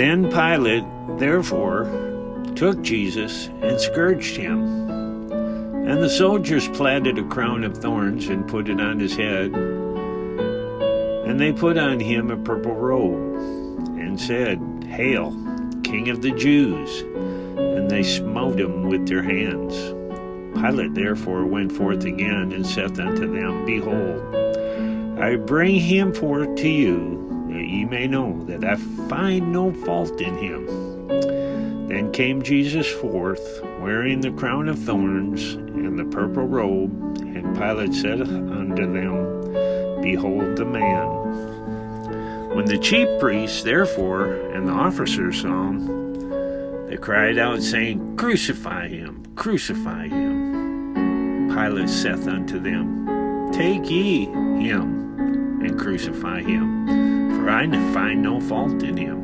Then Pilate, therefore, took Jesus and scourged him. And the soldiers platted a crown of thorns and put it on his head. And they put on him a purple robe and said, "Hail, King of the Jews!" And they smote him with their hands. Pilate therefore went forth again and saith unto them, "Behold, I bring him forth to you, that ye may know that I find no fault in him." Then came Jesus forth, wearing the crown of thorns and the purple robe, and Pilate said unto them, "Behold the man." When the chief priests, therefore, and the officers saw him, they cried out, saying, "Crucify him, crucify him." Pilate saith unto them, "Take ye him, and crucify him, for I find no fault in him."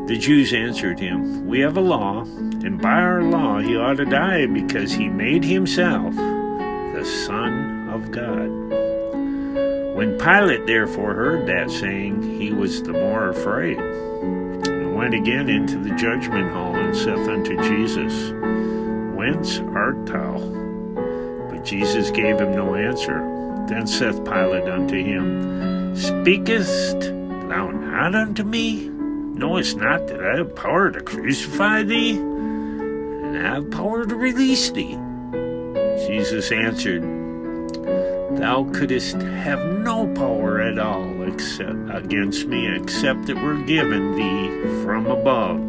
The Jews answered him, "We have a law, and by our law he ought to die, because he made himself the Son of God." When Pilate therefore heard that saying, he was the more afraid, and went again into the judgment hall, and saith unto Jesus, "Whence art thou?" But Jesus gave him no answer. Then saith Pilate unto him, "Speakest thou not unto me? Knowest not that I have power to crucify thee, and I have power to release thee?" Jesus answered, "Thou couldst have no power at all against me, except it were given thee from above.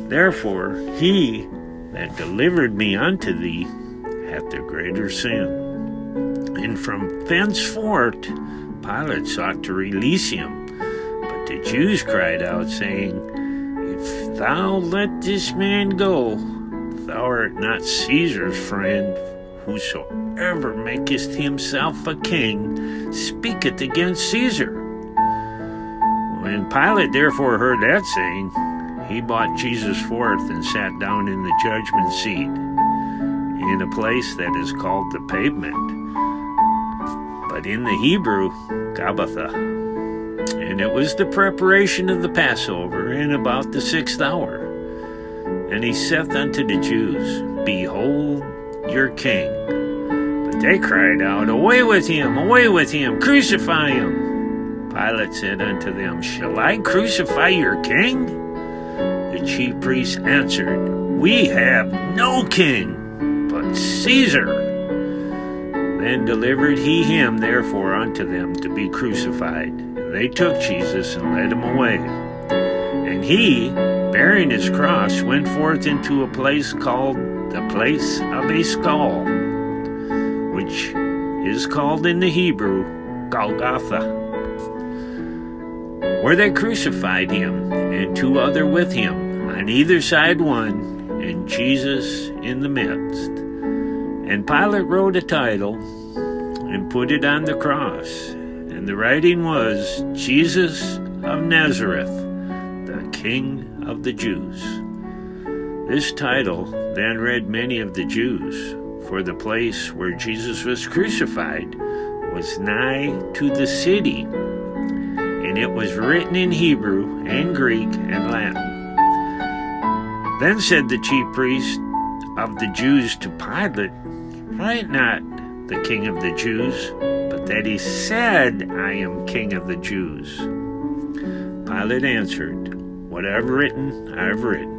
Therefore he that delivered me unto thee hath the greater sin." And from thenceforth Pilate sought to release him. But the Jews cried out, saying, "If thou let this man go, thou art not Caesar's friend. Whosoever maketh himself a king speaketh against Caesar." When Pilate therefore heard that saying, he brought Jesus forth and sat down in the judgment seat, in a place that is called the Pavement, but in the Hebrew, Gabbatha. And it was the preparation of the Passover, in about the 6th hour. And he saith unto the Jews, "Behold your king." But they cried out, away with him, crucify him." Pilate said unto them, "Shall I crucify your king?" The chief priests answered, "We have no king but Caesar." Then delivered he him therefore unto them to be crucified. And they took Jesus and led him away. And he, bearing his cross, went forth into a place called the place of a skull, which is called in the Hebrew Golgotha, where they crucified him, and two other with him, on either side one, and Jesus in the midst. And Pilate wrote a title, and put it on the cross, and the writing was, "Jesus of Nazareth, the King of the Jews." This title then read many of the Jews, for the place where Jesus was crucified was nigh to the city, and it was written in Hebrew and Greek and Latin. Then said the chief priest of the Jews to Pilate, "Write not the King of the Jews, but that he said, I am King of the Jews." Pilate answered, "What I have written, I have written."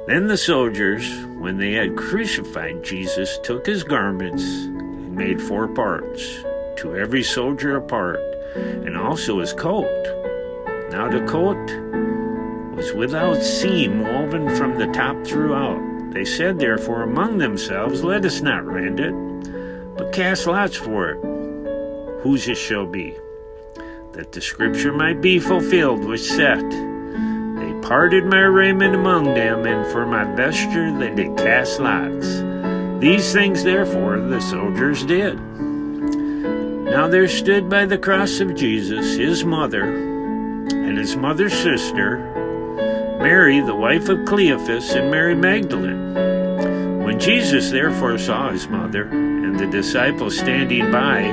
Then the soldiers, when they had crucified Jesus, took his garments and made 4 parts, to every soldier a part, and also his coat. Now the coat was without seam, woven from the top throughout. They said therefore among themselves, "Let us not rend it, but cast lots for it, whose it shall be, that the scripture might be fulfilled, which saith, They parted my raiment among them, and for my vesture they did cast lots. These things therefore the soldiers did. Now there stood by the cross of Jesus his mother, and his mother's sister, Mary, the wife of Cleophas, and Mary Magdalene. When Jesus therefore saw his mother, and the disciples standing by,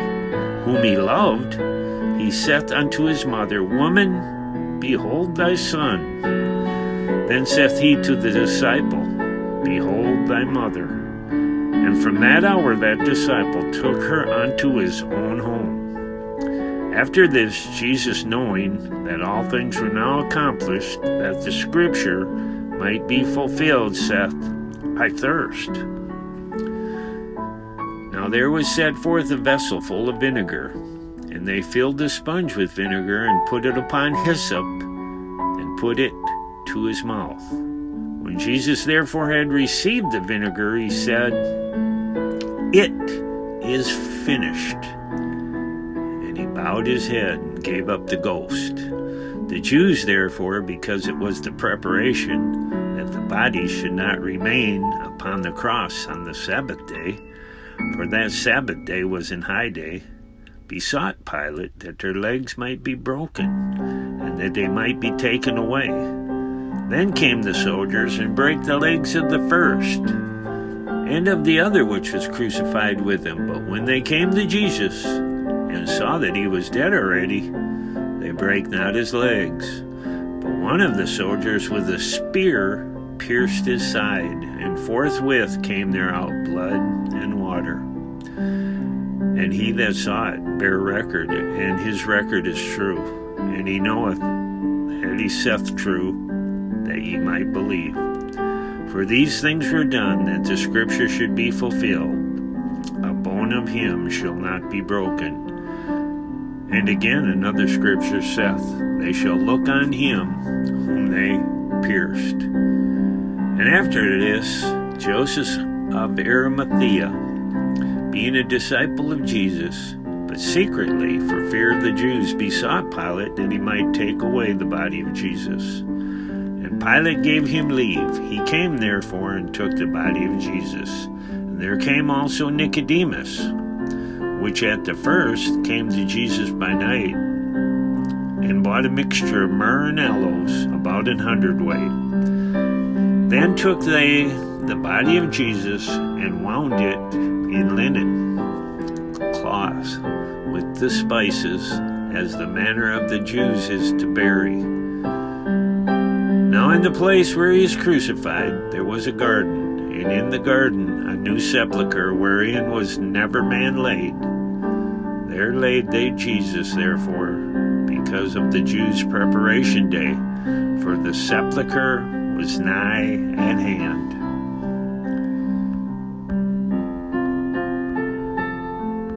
whom he loved, he saith unto his mother, Woman, Behold thy son. Then saith he to the disciple, Behold thy mother. And from that hour that disciple took her unto his own home. After this, Jesus, knowing that all things were now accomplished, that the scripture might be fulfilled, saith, I thirst. Now there was set forth a vessel full of vinegar, and they filled the sponge with vinegar, and put it upon hyssop, and put it to his mouth. When Jesus therefore had received the vinegar, he said, It is finished. And he bowed his head and gave up the ghost. The Jews therefore, because it was the preparation that the body should not remain upon the cross on the Sabbath day, for that Sabbath day was an high day, besought Pilate that their legs might be broken, and that they might be taken away. Then came the soldiers and brake the legs of the first, and of the other which was crucified with him. But when they came to Jesus, and saw that he was dead already, they brake not his legs. But one of the soldiers with a spear pierced his side, and forthwith came there out blood and water. And he that saw it bare record, and his record is true. And he knoweth that he saith true, that ye might believe. For these things were done, that the scripture should be fulfilled. A bone of him shall not be broken. And again another scripture saith, They shall look on him whom they pierced. And after this, Joseph of Arimathea, being a disciple of Jesus, but secretly, for fear of the Jews, besought Pilate that he might take away the body of Jesus. And Pilate gave him leave. He came therefore and took the body of Jesus. And there came also Nicodemus, which at the first came to Jesus by night, and bought a mixture of myrrh and aloes, about 100 weight. Then took they the body of Jesus, and wound it in linen cloths with the spices, as the manner of the Jews is to bury. Now in the place where he is crucified there was a garden, and in the garden a new sepulchre, wherein was never man laid. There laid they Jesus, therefore, because of the Jews' preparation day, for the sepulchre was nigh at hand.